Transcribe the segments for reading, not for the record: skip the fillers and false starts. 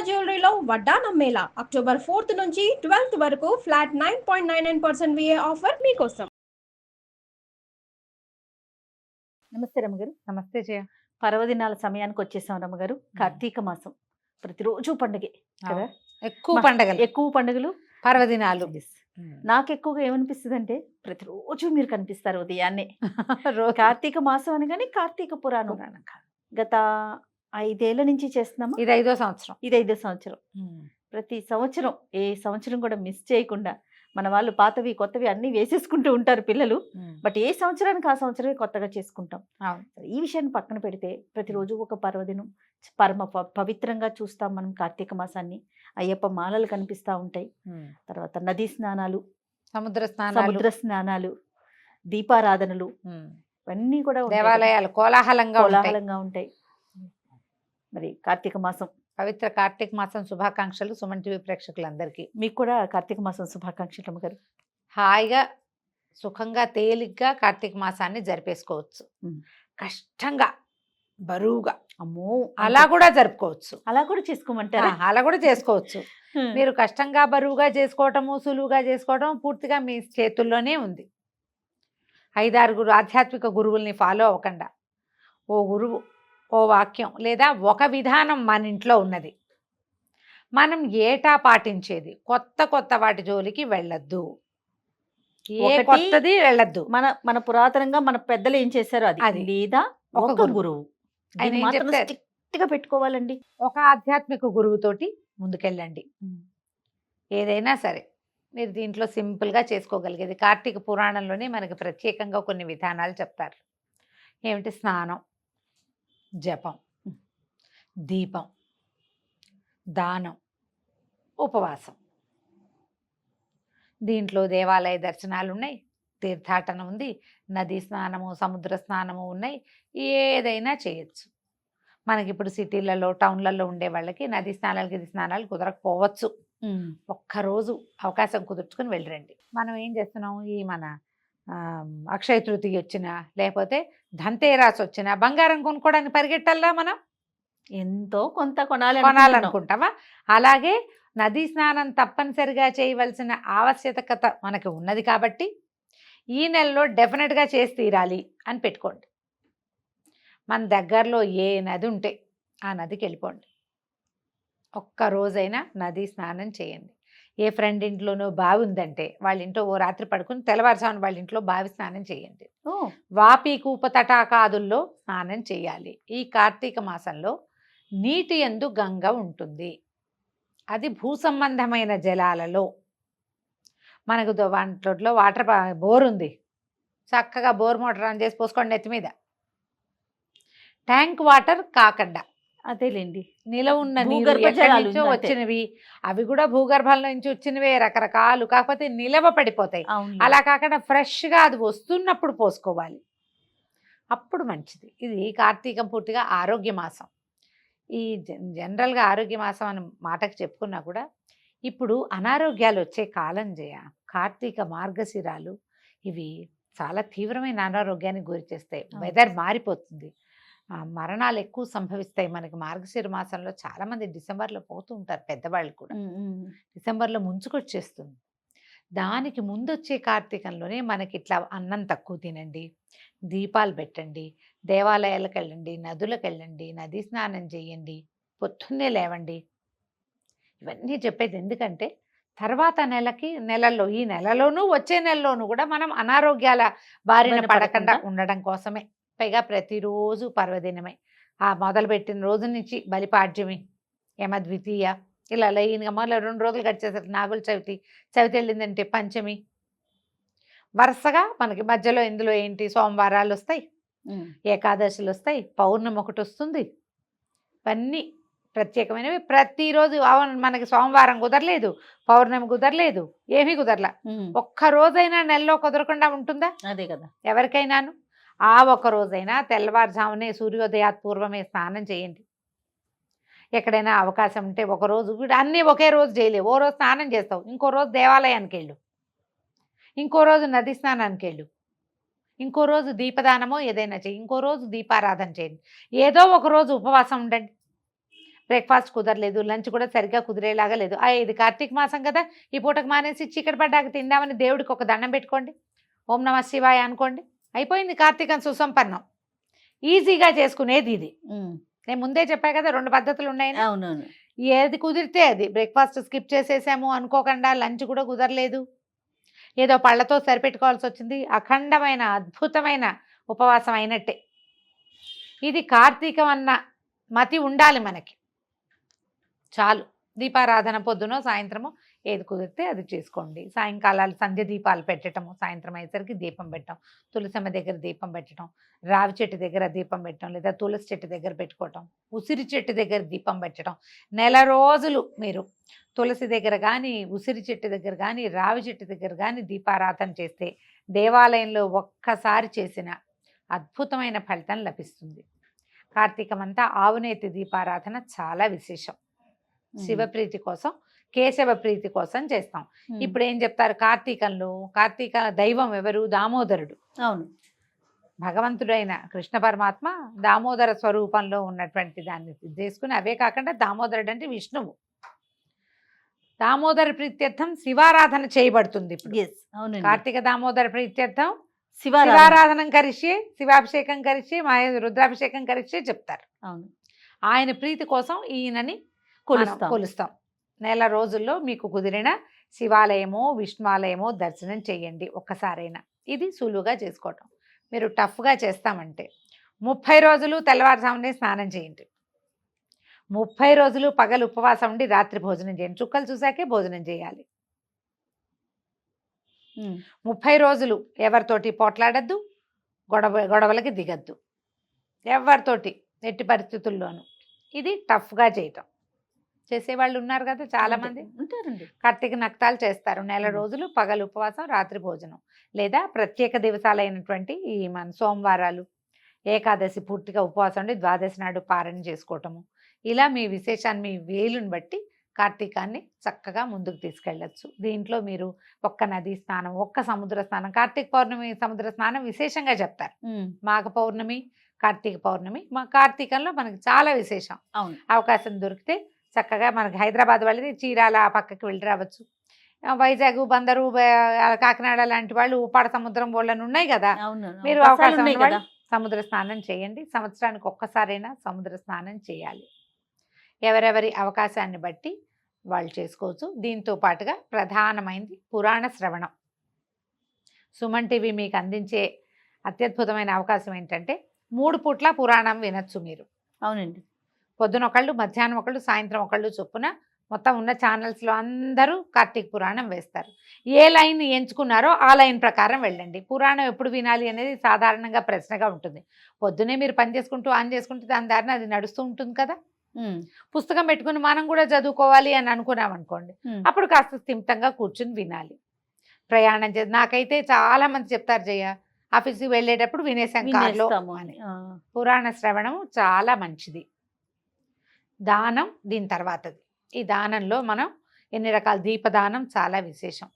జ్యువెలరీలో వడ్డానం Mela October 4th నుంచి 12th వరకు ఫ్లాట్ 9.99% విఏ ఆఫర్ మీకోసం. నమస్తే రమ్మగారు. నమస్తే జయ. పర్వదినాల సమయానికి వచ్చేసాం రమ్మగారు. కార్తీక మాసం ప్రతిరోజు పండుగే కదా, ఎక్కువ పండుగలు పర్వదినాలు. నాకు ఎక్కువగా ఏమనిపిస్తుంది అంటే ప్రతిరోజు మీరు కనిపిస్తారు ఉదయాన్నే. కార్తీక మాసం అనగానే కార్తీక పురాణం గత 5 ఏళ్ల నుంచి చేస్తున్నాము. ఇది 5వ సంవత్సరం. ప్రతి సంవత్సరం ఏ సంవత్సరం కూడా మిస్ చేయకుండా మన వాళ్ళు పాతవి కొత్తవి అన్ని వేసేసుకుంటూ ఉంటారు పిల్లలు. బట్ ఏ సంవత్సరానికి ఆ సంవత్సరమే కొత్తగా చేసుకుంటాం. ఈ విషయాన్ని పక్కన పెడితే ప్రతిరోజు ఒక పర్వదినం, పరమ పవిత్రంగా చూస్తాం మనం కార్తీక మాసాన్ని. అయ్యప్ప మాలలు కనిపిస్తూ ఉంటాయి, తర్వాత నదీ స్నానాలు, సముద్ర స్నానాలు, దీపారాధనలు ఇవన్నీ కూడా దేవాలయాలు కోలాహలంగా ఉంటాయి. మరి కార్తీక మాసం, పవిత్ర కార్తీక మాసం శుభాకాంక్షలు సుమన్ టీవీ ప్రేక్షకులందరికీ. మీకు కూడా కార్తీక మాసం శుభాకాంక్షలు అమ్మగారు. హాయిగా సుఖంగా తేలిగ్గా కార్తీక మాసాన్ని జరిపేసుకోవచ్చు. కష్టంగా బరువుగా అమ్మో అలా కూడా జరుపుకోవచ్చు, అలా కూడా చేసుకోమంటారా? అలా కూడా చేసుకోవచ్చు. మీరు కష్టంగా బరువుగా చేసుకోవటము సులువుగా చేసుకోవటం పూర్తిగా మీ చేతుల్లోనే ఉంది. 5-6 ఆధ్యాత్మిక గురువుల్ని ఫాలో అవ్వకుండా ఓ గురువు, ఓ వాక్యం లేదా ఒక విధానం మన ఇంట్లో ఉన్నది. మనం ఏటా పాటించేది. కొత్త వాటి జోలికి వెళ్ళొద్దు, ఏ కొత్తది వెళ్ళొద్దు. మన పురాతనంగా మన పెద్దలు ఏం చేశారో అది లేదా ఒక గురువు గా పెట్టుకోవాలండి. ఒక ఆధ్యాత్మిక గురువుతోటి ముందుకెళ్ళండి. ఏదైనా సరే మీరు దీంట్లో సింపుల్గా చేసుకోగలిగేది. కార్తీక పురాణంలోనే మనకి ప్రత్యేకంగా కొన్ని విధానాలు చెప్తారు. ఏమిటి? స్నానం, జపం, దీపం, దానం, ఉపవాసం. దీంట్లో దేవాలయ దర్శనాలు ఉన్నాయి, తీర్థాటన ఉంది, నదీ స్నానము, సముద్ర స్నానము ఉన్నాయి. ఏదైనా చేయొచ్చు. మనకి ఇప్పుడు సిటీలలో టౌన్లలో ఉండే వాళ్ళకి నదీ స్నానాలు గిది స్నానాలు కుదరకపోవచ్చు. ఒక్కరోజు అవకాశం కుదుర్చుకుని వెళ్ళరండి. మనం ఏం చేస్తున్నాం, ఈ మన అక్షయ తృతీయ వచ్చినా లేకపోతే ధన్తేరాస్ వచ్చినా బంగారం కొనుక్కోవడానికి పరిగెట్టాలా. మనం ఎంతో కొంత కొనాలనుకుంటామా? అలాగే నదీ స్నానం తప్పనిసరిగా చేయవలసిన ఆవశ్యకత మనకి ఉన్నది కాబట్టి ఈ నెలలో డెఫినెట్గా చేసి తీరాలి అని పెట్టుకోండి. మన దగ్గరలో ఏ నది ఉంటే ఆ నదికి వెళ్ళిపోండి. ఒక్కరోజైనా నదీ స్నానం చేయండి. ఏ ఫ్రెండ్ ఇంట్లోనో బావి ఉందంటే వాళ్ళ ఇంట్లో ఓ రాత్రి పడుకుని తెల్లవారుజామున వాళ్ళ ఇంట్లో బావి స్నానం చేయండి. వాపి కూప తటాకాదుల్లో స్నానం చేయాలి. ఈ కార్తీక మాసంలో నీటి యందు గంగ ఉంటుంది. అది భూ సంబంధమైన జలాలలో. మనకు వంటలో వాటర్ బోర్ ఉంది, చక్కగా బోర్ మోటార్ ఆన్ చేసి పోసుకోండి నెత్తి మీద. ట్యాంక్ వాటర్ కాకుండా అదేలేండి నిల ఉన్న నీరు వచ్చినవి, అవి కూడా భూగర్భంలో నుంచి వచ్చినవే రకరకాలు, కాకపోతే నిలవ పడిపోతాయి. అలా కాకుండా ఫ్రెష్గా అది వస్తున్నప్పుడు పోసుకోవాలి, అప్పుడు మంచిది. ఇది కార్తీకం పూర్తిగా ఆరోగ్య మాసం. ఈ జనరల్గా ఆరోగ్య మాసం అని మాటకు చెప్పుకున్నా కూడా ఇప్పుడు అనారోగ్యాలు వచ్చే కాలం చేయ. కార్తీక మార్గశిరాలు ఇవి చాలా తీవ్రమైన అనారోగ్యానికి గురి చేస్తాయి. వెదర్ మారిపోతుంది, మరణాలు ఎక్కువ సంభవిస్తాయి. మనకి మార్గశిర మాసంలో చాలామంది డిసెంబర్లో పోతూ ఉంటారు, పెద్దవాళ్ళు కూడా. డిసెంబర్లో ముంచుకొచ్చేస్తుంది. దానికి ముందు వచ్చే కార్తీకంలోనే మనకి ఇట్లా అన్నం తక్కువ తినండి, దీపాలు పెట్టండి, దేవాలయాలకు వెళ్ళండి, నదులకు వెళ్ళండి, నదీ స్నానం చేయండి, పొద్దున్నే లేవండి. ఇవన్నీ చెప్పేది ఎందుకంటే తర్వాత నెలల్లో ఈ నెలలోనూ వచ్చే నెలలోనూ కూడా మనం అనారోగ్యాల బారిన పడకుండా ఉండడం కోసమే. పైగా ప్రతిరోజు పర్వదినమే. ఆ మొదలుపెట్టిన రోజు నుంచి బలిపాడ్యమి, యమద్వితీయ, ఇలా లైన్గా మళ్ళీ 2 రోజులు గడిచేసరికి నాగుల చవితి, చవితి వెళ్ళిందంటే పంచమి. వరుసగా మనకి మధ్యలో ఇందులో ఏంటి, సోమవారాలు వస్తాయి, ఏకాదశులు వస్తాయి, పౌర్ణమి ఒకటి వస్తుంది. ఇవన్నీ ప్రత్యేకమైనవి. ప్రతిరోజు మనకి సోమవారం కుదరలేదు, పౌర్ణమి కుదరలేదు, ఏమీ కుదరలా. ఒక్కరోజైనా నెలలో కుదరకుండా ఉంటుందా? అదే కదా ఎవరికైనాను. ఆ ఒక్క రోజైనా తెల్లవారుజామునే సూర్యోదయాత్ పూర్వమే స్నానం చేయండి. ఎక్కడైనా అవకాశం ఉంటే ఒకరోజు, అన్నీ ఒకే రోజు చేయలేవు. ఓ రోజు స్నానం చేస్తావు, ఇంకో రోజు దేవాలయానికి వెళ్ళు, ఇంకో రోజు నది స్నానానికి వెళ్ళు, ఇంకో రోజు దీపదానమో ఏదైనా చేయి, ఇంకో రోజు దీపారాధన చేయండి. ఏదో ఒక రోజు ఉపవాసం ఉండండి. బ్రేక్ఫాస్ట్ కుదరలేదు, లంచ్ కూడా సరిగ్గా కుదిరేలాగా లేదు. ఇది కార్తీక మాసం కదా, ఈ పూటకు మానేసి చీకటి పడ్డాక తిందామని దేవుడికి ఒక దండం పెట్టుకోండి, ఓం నమః శివాయ అనుకోండి, అయిపోయింది కార్తీకం సుసంపన్నం. ఈజీగా చేసుకునేది ఇది. నేను ముందే చెప్పా కదా 2 పద్ధతులు ఉన్నాయని. అవునవును. ఏది కుదిరితే అది. బ్రేక్ఫాస్ట్ స్కిప్ చేసేసాము అనుకోకుండా, లంచ్ కూడా కుదరలేదు, ఏదో పళ్ళతో సరిపెట్టుకోవాల్సి వచ్చింది, అఖండమైన అద్భుతమైన ఉపవాసం అయినట్టే. ఇది కార్తీకం అన్న మతి ఉండాలి మనకి, చాలు. దీపారాధన పొద్దునో సాయంత్రమో ఏది కుదిరితే అది చేసుకోండి. సాయంకాలాలు సంధ్య దీపాలు పెట్టడము, సాయంత్రం అయ్యేసరికి దీపం పెట్టడం, తులసమ్మ దగ్గర దీపం పెట్టడం, రావి చెట్టు దగ్గర దీపం పెట్టడం, లేదా తులసి చెట్టు దగ్గర పెట్టుకోవటం, ఉసిరి చెట్టు దగ్గర దీపం పెట్టడం. నెల రోజులు మీరు తులసి దగ్గర కానీ, ఉసిరి చెట్టు దగ్గర కానీ, రావి చెట్టు దగ్గర కానీ దీపారాధన చేస్తే దేవాలయంలో ఒక్కసారి చేసిన అద్భుతమైన ఫలితం లభిస్తుంది. కార్తీకమంతా ఆవునేతి దీపారాధన చాలా విశేషం. శివప్రీతి కోసం, కేశవ ప్రీతి కోసం చేస్తాం. ఇప్పుడు ఏం చెప్తారు, కార్తీకంలో కార్తీక దైవం ఎవరు? దామోదరుడు. అవును, భగవంతుడైన కృష్ణ పరమాత్మ దామోదర స్వరూపంలో ఉన్నటువంటి దాన్ని చేసుకుని, అవే కాకుండా దామోదరుడు అంటే విష్ణువు. దామోదర ప్రీత్యర్థం శివారాధన చేయబడుతుంది ఇప్పుడు. కార్తీక దామోదర ప్రీత్యర్థం శివారాధనం కరిష్యే, శివాభిషేకం కరిష్యే, రుద్రాభిషేకం కరిష్యే చెప్తారు. అవును, ఆయన ప్రీతి కోసం ఈయనని కొలుస్తాం. నెల రోజుల్లో మీకు కుదిరిన శివాలయమో విష్ణువాలయమో దర్శనం చేయండి ఒక్కసారైనా. ఇది సులువుగా చేసుకోవటం. మీరు టఫ్గా చేస్తామంటే 30 రోజులు తెల్లవారుజామునే స్నానం చేయండి, 30 రోజులు పగలు ఉపవాసం ఉండి రాత్రి భోజనం చేయండి. చుక్కలు చూసాకే భోజనం చేయాలి. 30 రోజులు ఎవరితోటి పోట్లాడద్దు, గొడవలకి దిగద్దు, ఎవరితోటి ఎట్టి పరిస్థితుల్లోనూ. ఇది టఫ్గా చేయటం. చేసేవాళ్ళు ఉన్నారు కదా చాలా మంది ఉంటారండి. కార్తీక నక్తాలు చేస్తారు. నెల రోజులు పగలు ఉపవాసం, రాత్రి భోజనం. లేదా ప్రత్యేక దివసాలైనటువంటి ఈ మన సోమవారాలు, ఏకాదశి పూర్తిగా ఉపవాసం ఉండి ద్వాదశి నాడు పారణ చేసుకోవటము. ఇలా మీ విశేషాన్ని, మీ వేలుని బట్టి కార్తీకాన్ని చక్కగా ముందుకు తీసుకెళ్ళచ్చు. దీంట్లో మీరు ఒక్క నదీ స్నానం, ఒక్క సముద్ర స్నానం, కార్తీక పౌర్ణమి సముద్ర స్నానం విశేషంగా చెప్తారు. మాఘ పౌర్ణమి, కార్తీక పౌర్ణమి, మా కార్తీకంలో మనకి చాలా విశేషం. అవకాశం దొరికితే చక్కగా మనకి హైదరాబాద్ వాళ్ళది చీరాల ఆ పక్కకి వెళ్ళి రావచ్చు. వైజాగ్, బందరు, కాకినాడ లాంటి వాళ్ళు ఉప్పాడ సముద్రం వాళ్ళని ఉన్నాయి కదా, మీరు అవకాశం సముద్ర స్నానం చేయండి. సంవత్సరానికి ఒక్కసారైనా సముద్ర స్నానం చేయాలి. ఎవరెవరి అవకాశాన్ని బట్టి వాళ్ళు చేసుకోవచ్చు. దీంతో పాటుగా ప్రధానమైనది పురాణ శ్రవణం. సుమన్ టీవీ మీకు అందించే అత్యద్భుతమైన అవకాశం ఏంటంటే 3 పూట్ల పురాణం వినొచ్చు మీరు. అవునండి. పొద్దున ఒకళ్ళు, మధ్యాహ్నం ఒకళ్ళు, సాయంత్రం ఒకళ్ళు చొప్పున మొత్తం ఉన్న ఛానల్స్లో అందరూ కార్తీక పురాణం వేస్తారు. ఏ లైన్ ఎంచుకున్నారో ఆ లైన్ ప్రకారం వెళ్ళండి. పురాణం ఎప్పుడు వినాలి అనేది సాధారణంగా ప్రశ్నగా ఉంటుంది. పొద్దునే మీరు పని చేసుకుంటూ ఆన్ చేసుకుంటూ దాని దారిన అది నడుస్తూ ఉంటుంది కదా. పుస్తకం పెట్టుకుని మనం కూడా చదువుకోవాలి అని అనుకున్నాం అనుకోండి, అప్పుడు కాస్త స్థిమితంగా కూర్చుని వినాలి. ప్రయాణం చేసి నాకైతే చాలా మంది చెప్తారు, జయ ఆఫీస్కి వెళ్ళేటప్పుడు వినేసాం కార్లో అని. పురాణ శ్రవణం చాలా మంచిది. దానం దీని తర్వాతది. ఈ దానంలో మనం ఎన్ని రకాల దీపదానం చాలా విశేషం.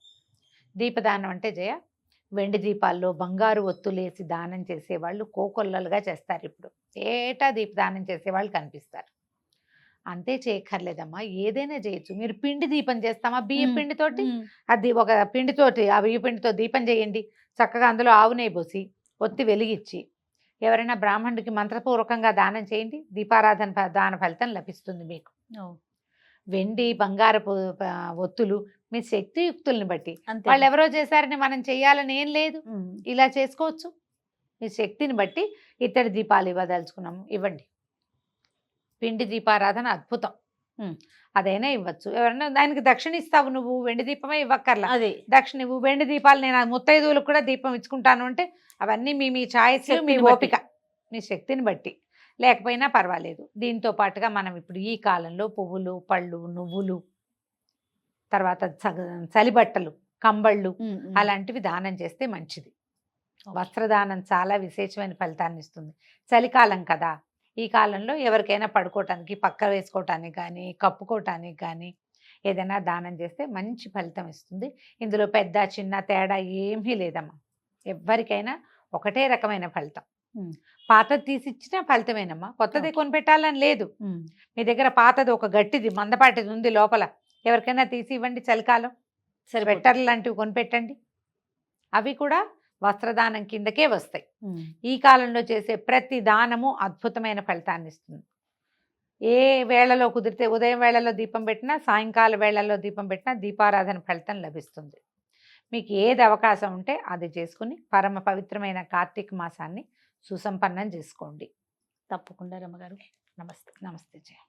దీపదానం అంటే జయ వెండి దీపాల్లో బంగారు ఒత్తులేసి దానం చేసేవాళ్ళు కోకొల్లలుగా చేస్తారు. ఇప్పుడు ఏటా దీపదానం చేసేవాళ్ళు కనిపిస్తారు. అంతే చేయక్కర్లేదమ్మా, ఏదైనా చేయొచ్చు. మీరు పిండి దీపం చేస్తామా, బియ్య పిండితోటి, అది ఒక పిండితోటి ఆ బియ్య పిండితో దీపం చేయండి. చక్కగా అందులో ఆవు నెయ్యి పోసి ఒత్తి వెలిగించి ఎవరైనా బ్రాహ్మణుడికి మంత్రపూర్వకంగా దానం చేయండి. దీపారాధన దాన ఫలితం లభిస్తుంది మీకు. వెండి బంగారపు ఒత్తులు మీ శక్తియుక్తుల్ని బట్టి, వాళ్ళు ఎవరో చేశారని మనం చెయ్యాలని ఏం లేదు, ఇలా చేసుకోవచ్చు. మీ శక్తిని బట్టి ఇత్తడి దీపాలు ఇవ్వదలుచుకున్నాము, ఇవ్వండి. పిండి దీపారాధన అద్భుతం, అదైనా ఇవ్వచ్చు. ఎవరైనా దానికి దక్షిణ ఇస్తావు నువ్వు, వెండి దీపమే ఇవ్వక్కర్లా, అదే దక్షిణ ఇవ్వు. వెండి దీపాలు నేను ముత్తైదువులకు కూడా దీపం ఇచ్చుకుంటాను అంటే అవన్నీ మీ ఛాయిస్, మీ ఓపిక, మీ శక్తిని బట్టి. లేకపోయినా పర్వాలేదు. దీంతో పాటుగా మనం ఇప్పుడు ఈ కాలంలో పువ్వులు, పళ్ళు, నువ్వులు, తర్వాత చలిబట్టలు, కంబళ్ళు అలాంటివి దానం చేస్తే మంచిది. వస్త్రదానం చాలా విశేషమైన ఫలితాన్ని ఇస్తుంది. చలికాలం కదా, ఈ కాలంలో ఎవరికైనా పడుకోవటానికి, పక్క వేసుకోవటానికి కానీ, కప్పుకోవటానికి కానీ ఏదైనా దానం చేస్తే మంచి ఫలితం ఇస్తుంది. ఇందులో పెద్ద చిన్న తేడా ఏమీ లేదమ్మా, ఎవరికైనా ఒకటే రకమైన ఫలితం. పాతది తీసిచ్చినా ఫలితమేనమ్మా, కొత్తది కొనిపెట్టాలని లేదు. మీ దగ్గర పాతది ఒక గట్టిది మందపాటిది ఉంది లోపల, ఎవరికైనా తీసి ఇవ్వండి, చలికాలం స్వెట్టర్లు లాంటివి కొనిపెట్టండి, అవి కూడా వస్త్రదానం కిందకే వస్తాయి. ఈ కాలంలో చేసే ప్రతి దానము అద్భుతమైన ఫలితాన్ని ఇస్తుంది. ఏ వేళలో కుదిరితే ఉదయం వేళలో దీపం పెట్టినా, సాయంకాల వేళల్లో దీపం పెట్టినా దీపారాధన ఫలితం లభిస్తుంది. మీకు ఏది అవకాశం ఉంటే అది చేసుకుని పరమ పవిత్రమైన కార్తీక మాసాన్ని సుసంపన్నం చేసుకోండి. తప్పకుండా రమ్మగారు. నమస్తే. నమస్తే జయ.